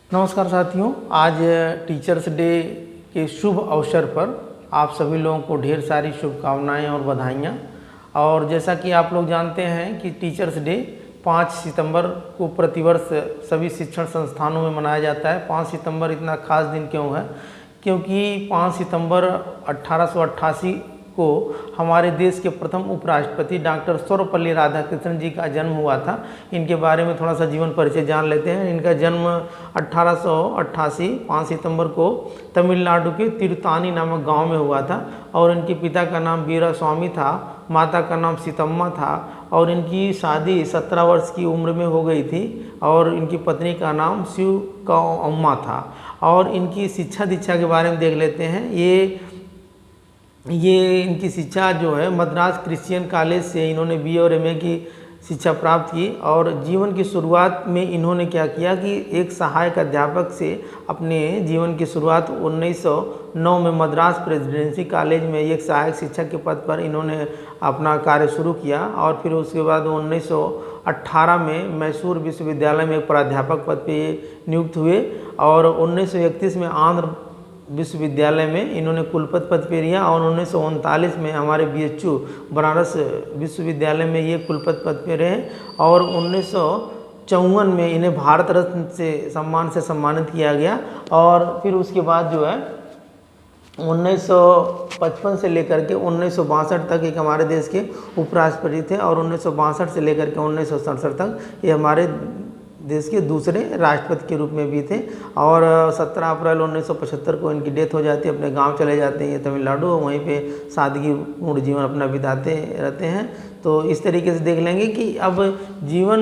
नमस्कार साथियों, आज टीचर्स डे के शुभ अवसर पर आप सभी लोगों को ढेर सारी शुभकामनाएं और बधाइयाँ। और जैसा कि आप लोग जानते हैं कि टीचर्स डे 5 सितंबर को प्रतिवर्ष सभी शिक्षण संस्थानों में मनाया जाता है। 5 सितंबर इतना खास दिन क्यों है? क्योंकि 5 सितंबर 1888 को हमारे देश के प्रथम उपराष्ट्रपति डॉक्टर सर्वपल्ली राधाकृष्णन जी का जन्म हुआ था। इनके बारे में थोड़ा सा जीवन परिचय जान लेते हैं। इनका जन्म 1888 5 सितंबर को तमिलनाडु के तिरुतानी नामक गांव में हुआ था और इनके पिता का नाम वीरास्वामी था, माता का नाम सीतम्मा था और इनकी शादी 17 वर्ष की उम्र में हो गई थी और इनकी पत्नी का नाम शिव का अम्मा था। और इनकी शिक्षा दीक्षा के बारे में देख लेते हैं। ये इनकी शिक्षा जो है मद्रास क्रिश्चियन कॉलेज से इन्होंने बीए और एमए की शिक्षा प्राप्त की। और जीवन की शुरुआत में इन्होंने क्या किया कि एक सहायक अध्यापक से अपने जीवन की शुरुआत 1909 में मद्रास प्रेसिडेंसी कॉलेज में एक सहायक शिक्षक के पद पर इन्होंने अपना कार्य शुरू किया और फिर उसके बाद 1918 में मैसूर विश्वविद्यालय में एक प्राध्यापक पद पे नियुक्त हुए और 1931 में आंध्र विश्वविद्यालय में इन्होंने कुलपति पद पे लिया और 1939 में हमारे बीएचयू बनारस विश्वविद्यालय में ये कुलपति पद पे रहे और 1954 में इन्हें भारत रत्न से सम्मानित किया गया। और फिर उसके बाद जो है 1955 से लेकर के 1962 तक एक हमारे देश के उपराष्ट्रपति थे और 1962 से लेकर के 1967 तक ये हमारे देश के दूसरे राष्ट्रपति के रूप में भी थे। और 17 अप्रैल 1975 को इनकी डेथ हो जाती है, अपने गांव चले जाते हैं ये तमिलनाडु, वहीं पे सादगीपूर्ण जीवन अपना बिताते रहते हैं। तो इस तरीके से देख लेंगे कि अब जीवन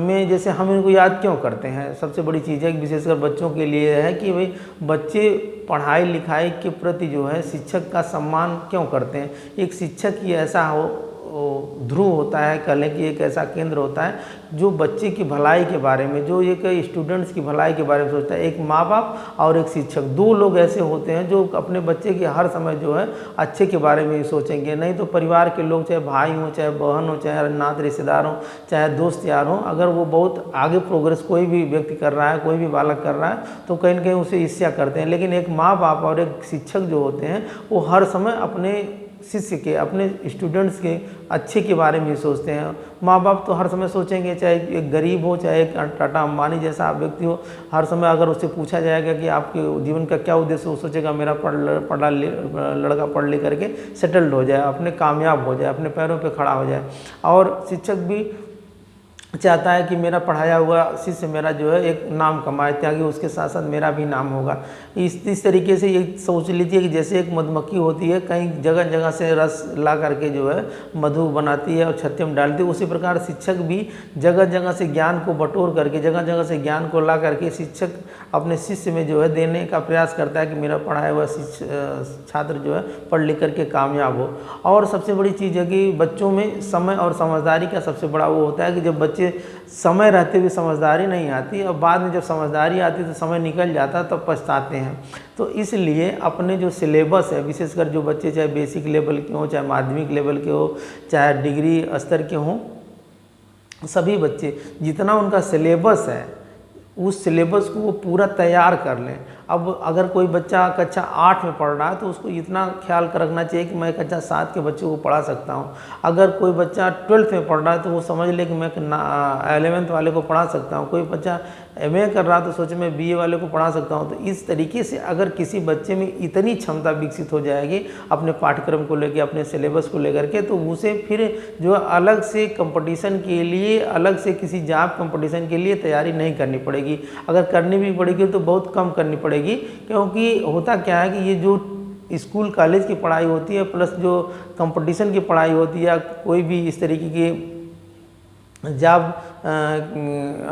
में जैसे हम इनको याद क्यों करते हैं। सबसे बड़ी चीज़ है विशेषकर बच्चों के लिए है कि भाई बच्चे पढ़ाई लिखाई के प्रति जो है शिक्षक का सम्मान क्यों करते हैं। एक शिक्षक ही ऐसा ध्रुव होता है, कह लें कि एक ऐसा केंद्र होता है जो बच्चे की भलाई के बारे में, जो एक स्टूडेंट्स की भलाई के बारे में सोचता है। एक माँ बाप और एक शिक्षक, दो लोग ऐसे होते हैं जो अपने बच्चे के हर समय जो है अच्छे के बारे में ही सोचेंगे। नहीं तो परिवार के लोग, चाहे भाई हों, चाहे बहन हो, चाहे नात रिश्तेदार हो, चाहे दोस्त यार हो, अगर वो बहुत आगे प्रोग्रेस कोई भी व्यक्ति कर रहा है, कोई भी बालक कर रहा है तो कहीं ना कहीं उसे ईर्ष्या करते हैं। लेकिन एक माँ बाप और एक शिक्षक जो होते हैं वो हर समय अपने शिष्य के, अपने स्टूडेंट्स के अच्छे के बारे में सोचते हैं। माँ बाप तो हर समय सोचेंगे, चाहे एक गरीब हो, चाहे एक टाटा अंबानी जैसा व्यक्ति हो, हर समय अगर उससे पूछा जाएगा कि आपके जीवन का क्या उद्देश्य, वो सोचेगा मेरा लड़का पढ़ लिख करके सेटल्ड हो जाए, अपने कामयाब हो जाए, अपने पैरों पे खड़ा हो जाए। और शिक्षक भी चाहता है कि मेरा पढ़ाया हुआ शिष्य मेरा जो है एक नाम कमाए, ताकि उसके साथ साथ मेरा भी नाम होगा। इस तरीके से ये सोच लीजिए कि जैसे एक मधुमक्खी होती है, कई जगह जगह से रस ला करके जो है मधु बनाती है और छत्ते में डालती है, उसी प्रकार शिक्षक भी जगह जगह से ज्ञान को बटोर करके, जगह जगह से ज्ञान को ला करके शिक्षक अपने शिष्य में जो है देने का प्रयास करता है कि मेरा पढ़ाया हुआ छात्र जो है पढ़ लिख करके कामयाब हो। और सबसे बड़ी चीज़ है कि बच्चों में समय और समझदारी का सबसे बड़ा वो होता है कि जब बच्चे समय रहते हुए समझदारी नहीं आती और बाद में जब समझदारी आती तो समय निकल जाता तब पछताते हैं। तो इसलिए अपने जो सिलेबस है, विशेषकर जो बच्चे चाहे बेसिक लेवल के हों, चाहे माध्यमिक लेवल के हो, चाहे डिग्री स्तर के हों, सभी बच्चे जितना उनका सिलेबस है उस सिलेबस को वो पूरा तैयार कर लें। अब अगर कोई बच्चा कक्षा 8 में पढ़ रहा है तो उसको इतना ख्याल कर रखना चाहिए कि मैं कक्षा 7 के बच्चे को पढ़ा सकता हूँ। अगर कोई बच्चा 12th में पढ़ रहा है तो वो समझ ले कि मैं 11th वाले को पढ़ा सकता हूँ। कोई बच्चा एमए कर रहा है तो सोचे मैं बीए वाले को पढ़ा सकता हूँ। तो इस तरीके से अगर किसी बच्चे में इतनी क्षमता विकसित हो जाएगी अपने पाठ्यक्रम को लेकर, अपने सिलेबस को लेकर के, तो उसे फिर जो अलग से कंपटीशन के लिए, अलग से किसी जॉब कंपटीशन के लिए तैयारी नहीं करनी पड़ेगी। अगर करनी भी पड़ेगी तो बहुत कम करनी पड़ेगी। क्योंकि होता क्या है कि ये जो स्कूल कॉलेज की पढ़ाई होती है प्लस जो कंपटीशन की पढ़ाई होती है या कोई भी इस तरीके की जॉब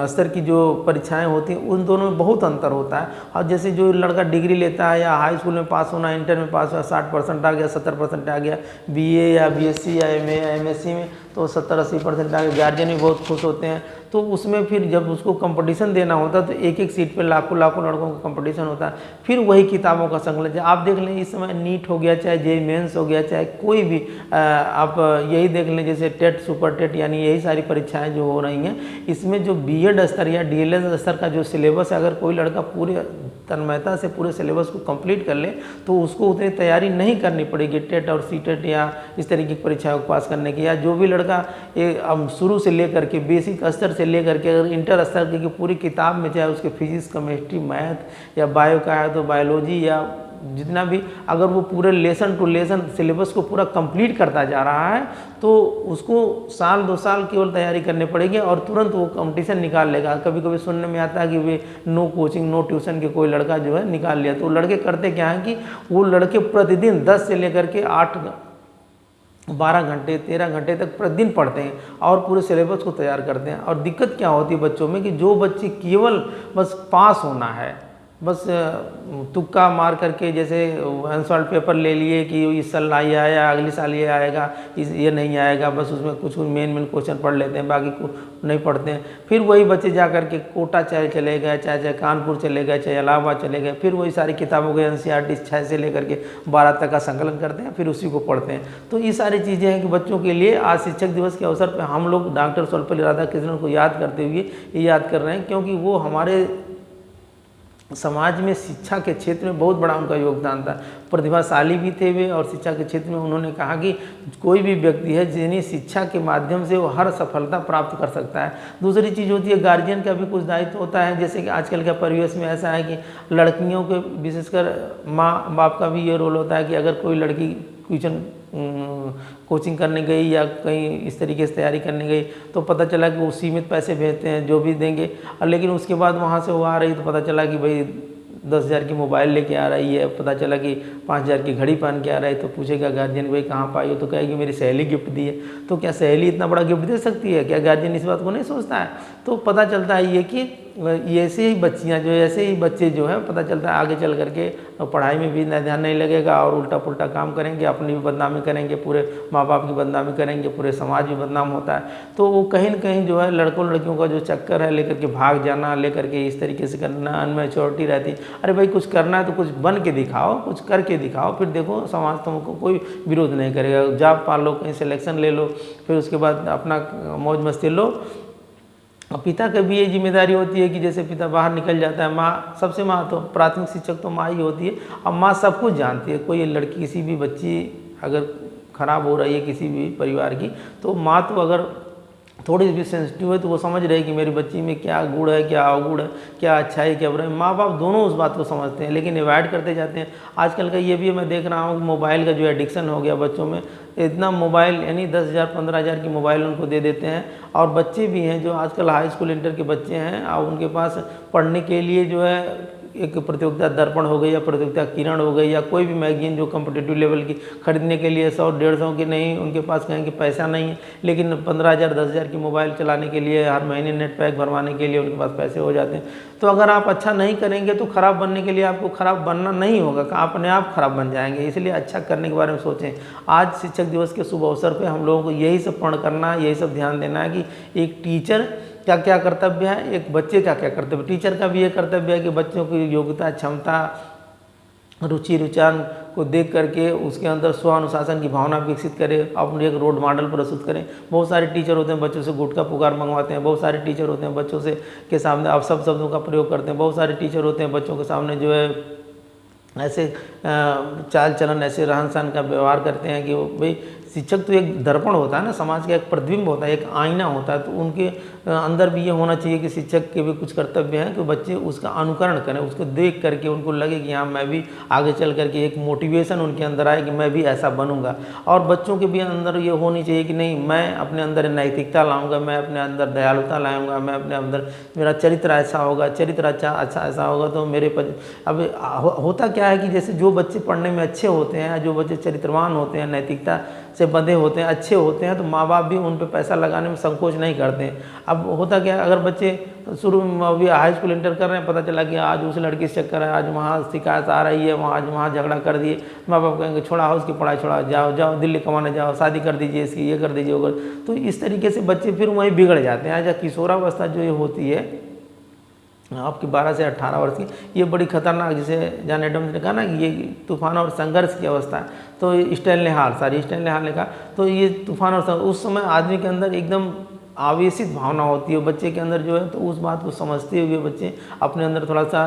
स्तर की जो परीक्षाएं होती हैं उन दोनों में बहुत अंतर होता है। और जैसे जो लड़का डिग्री लेता है या हाई स्कूल में पास होना, इंटर में पास हुआ, 60% आ गया, 70% आ गया, बीए या बीएससी या एमए या एमएससी में, तो 70-80% लाके गार्जियन भी बहुत खुश होते हैं। तो उसमें फिर जब उसको कंपटीशन देना होता है तो एक एक सीट पे लाखों लाखों लड़कों का कंपटीशन होता है। फिर वही किताबों का संकलन, आप देख लें इस समय नीट हो गया, चाहे जेईई मेंस हो गया, चाहे कोई भी आप यही देख लें, जैसे टेट, सुपर टेट, यानी यही सारी परीक्षाएं जो हो रही हैं, इसमें जो बीएड स्तर या डीएलएड स्तर का जो सिलेबस है, अगर कोई लड़का पूरे तन्मयता से पूरे सिलेबस को कंप्लीट कर ले तो उसको उतनी तैयारी नहीं करनी पड़ेगी टेट और सीटेट या इस तरीके की परीक्षाओं को पास करने की। या जो भी लड़का शुरू से लेकर के बेसिक स्तर से लेकर के अगर इंटर स्तर की पूरी किताब में, चाहे उसके फिजिक्स, केमिस्ट्री, मैथ या बायो का है तो बायोलॉजी या जितना भी, अगर वो पूरे लेसन टू लेसन सिलेबस को पूरा कंप्लीट करता जा रहा है तो उसको साल 2 साल केवल तैयारी करनी पड़ेगी और तुरंत वो कंपटीशन निकाल लेगा। कभी कभी सुनने में आता है कि वे नो कोचिंग नो ट्यूशन के कोई लड़का जो है निकाल लिया। तो लड़के करते क्या है कि वो लड़के प्रतिदिन 10 से लेकर के 8 12 घंटे 13 घंटे तक प्रतिदिन पढ़ते हैं और पूरे सिलेबस को तैयार करते हैं। और दिक्कत क्या होती है बच्चों में कि जो बच्चे केवल बस पास होना है, बस तुक्का मार करके, जैसे आंसर पेपर ले लिए कि इस साल ये आया, अगले साल ये आएगा, ये नहीं आएगा, बस उसमें कुछ मेन क्वेश्चन पढ़ लेते हैं, बाकी को नहीं पढ़ते हैं। फिर वही बच्चे जा कर के कोटा चाहे चले गए, चाहे कानपुर चले गए, चाहे इलाहाबाद चले गए, फिर वही सारी किताबों के एनसीईआरटी 6 से लेकर के 12 तक का संकलन करते हैं, फिर उसी को पढ़ते हैं। तो ये सारी चीज़ें हैं कि बच्चों के लिए आज शिक्षक दिवस के अवसर पर हम लोग डॉक्टर सर्वपल्ली राधाकृष्णन को याद करते हुए ये याद कर रहे हैं, क्योंकि वो हमारे समाज में शिक्षा के क्षेत्र में बहुत बड़ा उनका योगदान था। प्रतिभाशाली भी थे वे और शिक्षा के क्षेत्र में उन्होंने कहा कि कोई भी व्यक्ति है जिन्हें शिक्षा के माध्यम से वो हर सफलता प्राप्त कर सकता है। दूसरी चीज़ होती है गार्जियन का भी कुछ दायित्व होता है, जैसे कि आजकल के परिवेश में ऐसा है कि लड़कियों के विशेषकर माँ बाप का भी ये रोल होता है कि अगर कोई लड़की ट्यूशन कोचिंग करने गई या कहीं इस तरीके से तैयारी करने गई तो पता चला कि वो सीमित पैसे भेजते हैं जो भी देंगे, और लेकिन उसके बाद वहाँ से वो आ रही तो पता चला कि भाई 10,000 की मोबाइल लेके आ रही है, पता चला कि 5,000 की घड़ी पहन के आ रही है। तो पूछेगा गार्जियन भाई कहाँ पाई हो, तो कहेगी मेरी सहेली गिफ्ट दी है। तो क्या सहेली इतना बड़ा गिफ्ट दे सकती है? क्या गार्जियन इस बात को नहीं सोचता है? तो पता चलता है ये कि ऐसे ही बच्चियाँ जो ऐसे ही बच्चे जो है पता चलता है आगे चल करके पढ़ाई में भी ध्यान नहीं लगेगा और उल्टा पुल्टा काम करेंगे, अपनी भी बदनामी करेंगे, पूरे माँ बाप की बदनामी करेंगे, पूरे समाज भी बदनाम होता है। तो वो कहीं न कहीं जो है लड़कों लड़कियों का जो चक्कर है लेकर के भाग जाना, लेकर के इस तरीके से करना, अनमेच्योरिटी रहती। अरे भाई कुछ करना है तो कुछ बन के दिखाओ, कुछ करके दिखाओ, फिर देखो समाज तुमको कोई विरोध नहीं करेगा। जॉब पा लो, कहीं सिलेक्शन ले लो, फिर उसके बाद अपना मौज मस्ती लो। पिता की भी ये जिम्मेदारी होती है कि जैसे पिता बाहर निकल जाता है, माँ सबसे माँ तो प्राथमिक शिक्षक तो माँ ही होती है। अब माँ सब कुछ जानती है, कोई लड़की किसी भी बच्ची अगर खराब हो रही है किसी भी परिवार की, तो माँ तो अगर थोड़ी भी सेंसिटिव है तो वो समझ रही है कि मेरी बच्ची में क्या गुण है, क्या अवगुण है, क्या अच्छा है, क्या बुरा है। माँ बाप दोनों उस बात को समझते हैं, लेकिन अवॉइड करते जाते हैं। आजकल का ये भी मैं देख रहा हूँ कि मोबाइल का जो एडिक्शन हो गया बच्चों में, इतना मोबाइल यानी 10,000 15,000 की मोबाइल उनको दे देते हैं। और बच्चे भी हैं जो आजकल हाई स्कूल इंटर के बच्चे हैं और उनके पास पढ़ने के लिए जो है एक प्रतियोगिता दर्पण हो गई या प्रतियोगिता किरण हो गई या कोई भी मैगजीन जो कॉम्पिटिटिव लेवल की खरीदने के लिए 100-150 की नहीं, उनके पास कहेंगे पैसा नहीं है, लेकिन 15,000 10,000 की मोबाइल चलाने के लिए, हर महीने नेट पैक भरवाने के लिए उनके पास पैसे हो जाते हैं। तो अगर आप अच्छा नहीं करेंगे तो खराब बनने के लिए आपको खराब बनना नहीं होगा, अपने आप खराब बन जाएंगे। इसलिए अच्छा करने के बारे में सोचें। आज शिक्षक दिवस के शुभ अवसर पर हम लोगों को यही सब पढ़ करना, यही सब ध्यान देना है कि एक टीचर क्या क्या कर्तव्य है, एक बच्चे का क्या कर्तव्य। टीचर का भी ये कर्तव्य है कि बच्चों की योग्यता, क्षमता, रुचि रुझान को देख करके उसके अंदर स्व अनुशासन की भावना विकसित करें, अपने एक रोल मॉडल प्रस्तुत करें। बहुत सारे टीचर होते हैं बच्चों से गुटखा पुकार मंगवाते हैं, बहुत सारे टीचर होते हैं बच्चों से के सामने आप सब शब्दों का प्रयोग करते हैं, बहुत सारे टीचर होते हैं बच्चों के सामने जो है ऐसे चाल चलन, ऐसे रहन सहन का व्यवहार करते हैं कि भाई शिक्षक तो एक दर्पण होता है ना, समाज का एक प्रतिबिंब होता है, एक आईना होता है। तो उनके अंदर भी ये होना चाहिए कि शिक्षक के भी कुछ कर्तव्य हैं कि बच्चे उसका अनुकरण करें, उसको देख करके उनको लगे कि हाँ मैं भी आगे चल करके एक मोटिवेशन उनके अंदर आए कि मैं भी ऐसा बनूंगा। और बच्चों के भी अंदर ये होनी चाहिए कि नहीं, मैं अपने अंदर नैतिकता लाऊंगा, मैं अपने अंदर दयालुता लाऊंगा, मैं अपने अंदर मेरा चरित्र ऐसा होगा, चरित्र अच्छा ऐसा होगा तो मेरे अब होता क्या है कि जैसे जो बच्चे पढ़ने में अच्छे होते हैं, जो बच्चे चरित्रवान होते हैं, नैतिकता से बंधे होते हैं, अच्छे होते हैं, तो माँ बाप भी उन पे पैसा लगाने में संकोच नहीं करते हैं। अब होता क्या है, अगर बच्चे शुरू में अभी हाई स्कूल इंटर कर रहे हैं, पता चला कि आज उस लड़की से चक्कर है, आज वहाँ शिकायत आ रही है, आज वहाँ झगड़ा कर दिए, माँ बाप कहेंगे छोड़ा हो उसकी पढ़ाई, छोड़ा, जाओ जाओ दिल्ली कमाने जाओ, शादी कर दीजिए इसकी, ये कर दीजिए, वो कर। तो इस तरीके से बच्चे फिर वहीं बिगड़ जाते हैं। आज किशोरावस्था जो ये होती है आपकी 12 से 18 वर्ष की, ये बड़ी खतरनाक, जिसे जॉन एडम्स ने कहा ना कि ये तूफान और संघर्ष की अवस्था है। तो स्टैनले हाल ने कहा, तो ये तूफान और उस समय आदमी के अंदर एकदम आवेशित भावना होती है बच्चे के अंदर जो है, तो उस बात को समझते हुए बच्चे अपने अंदर थोड़ा सा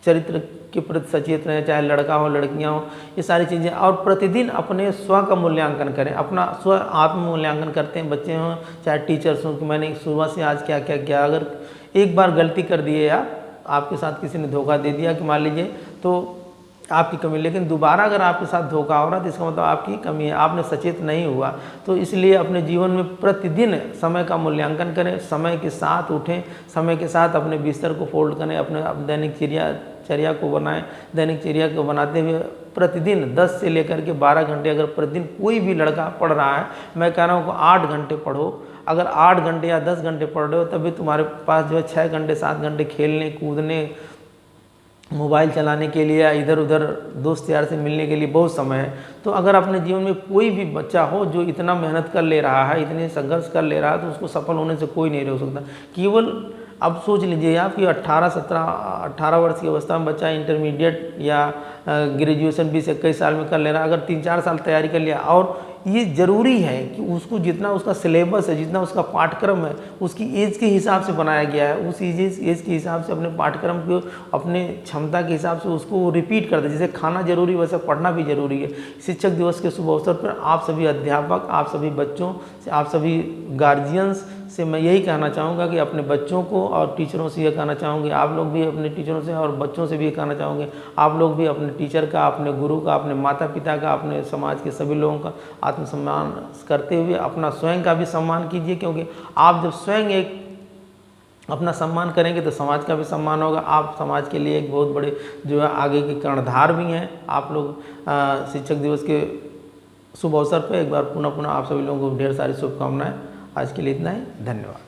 चरित्र के प्रति सचेत रहें, चाहे लड़का हो लड़कियां हो, ये सारी चीज़ें। और प्रतिदिन अपने स्व का मूल्यांकन करें, अपना स्व आत्म मूल्यांकन करते हैं बच्चे हों चाहे टीचर्स हों, कि मैंने सुबह से आज क्या क्या किया। अगर एक बार गलती कर दिए या आपके साथ किसी ने धोखा दे दिया कि मान लीजिए, तो आपकी कमी, लेकिन दोबारा अगर आपके साथ धोखा हो रहा है तो इसका मतलब आपकी कमी है, आपने सचेत नहीं हुआ। तो इसलिए अपने जीवन में प्रतिदिन समय का मूल्यांकन करें, समय के साथ उठें, समय के साथ अपने बिस्तर को फोल्ड करें, अपने दैनिक चर्या को बनाएं। दैनिक चर्या को बनाते हुए प्रतिदिन 10 से लेकर के 12 घंटे, अगर प्रतिदिन कोई भी लड़का पढ़ रहा है, मैं कह रहा हूँ कि 8 घंटे पढ़ो। अगर 8 घंटे या 10 घंटे पढ़ रहे हो, तभी तुम्हारे पास जो है 6 घंटे 7 घंटे खेलने कूदने, मोबाइल चलाने के लिए या इधर उधर दोस्त यार से मिलने के लिए बहुत समय है। तो अगर अपने जीवन में कोई भी बच्चा हो जो इतना मेहनत कर ले रहा है, इतने संघर्ष कर ले रहा है, तो उसको सफल होने से कोई नहीं रोक सकता। केवल अब सोच लीजिए आप कि 18 वर्ष की अवस्था में बच्चा इंटरमीडिएट या ग्रेजुएशन 20-21 साल में कर ले रहा है, अगर 3-4 साल तैयारी कर लिया। और ये ज़रूरी है कि उसको जितना उसका सिलेबस है, जितना उसका पाठ्यक्रम है, उसकी एज के हिसाब से बनाया गया है, उस एज के हिसाब से अपने पाठ्यक्रम को अपने क्षमता के हिसाब से उसको रिपीट कर दे। जैसे खाना जरूरी वैसे पढ़ना भी जरूरी है। शिक्षक दिवस के शुभ अवसर पर आप सभी अध्यापक, आप सभी बच्चों से, आप सभी गार्जियंस से मैं यही कहना चाहूँगा कि अपने बच्चों को, और टीचरों से यह कहना चाहूँगी, आप लोग भी अपने टीचरों से और बच्चों से भी ये कहना चाहूँगे, आप लोग भी अपने टीचर का, अपने गुरु का, अपने माता पिता का, अपने समाज के सभी लोगों का आत्मसम्मान करते हुए अपना स्वयं का भी सम्मान कीजिए। क्योंकि आप जब स्वयं एक अपना सम्मान करेंगे तो समाज का भी सम्मान होगा। आप समाज के लिए एक बहुत बड़े जो है आगे के कर्णधार भी हैं। आप लोग शिक्षक दिवस के शुभ अवसर पर एक बार पुनः आप सभी लोगों को ढेर सारी शुभकामनाएं। आज के लिए इतना ही, धन्यवाद।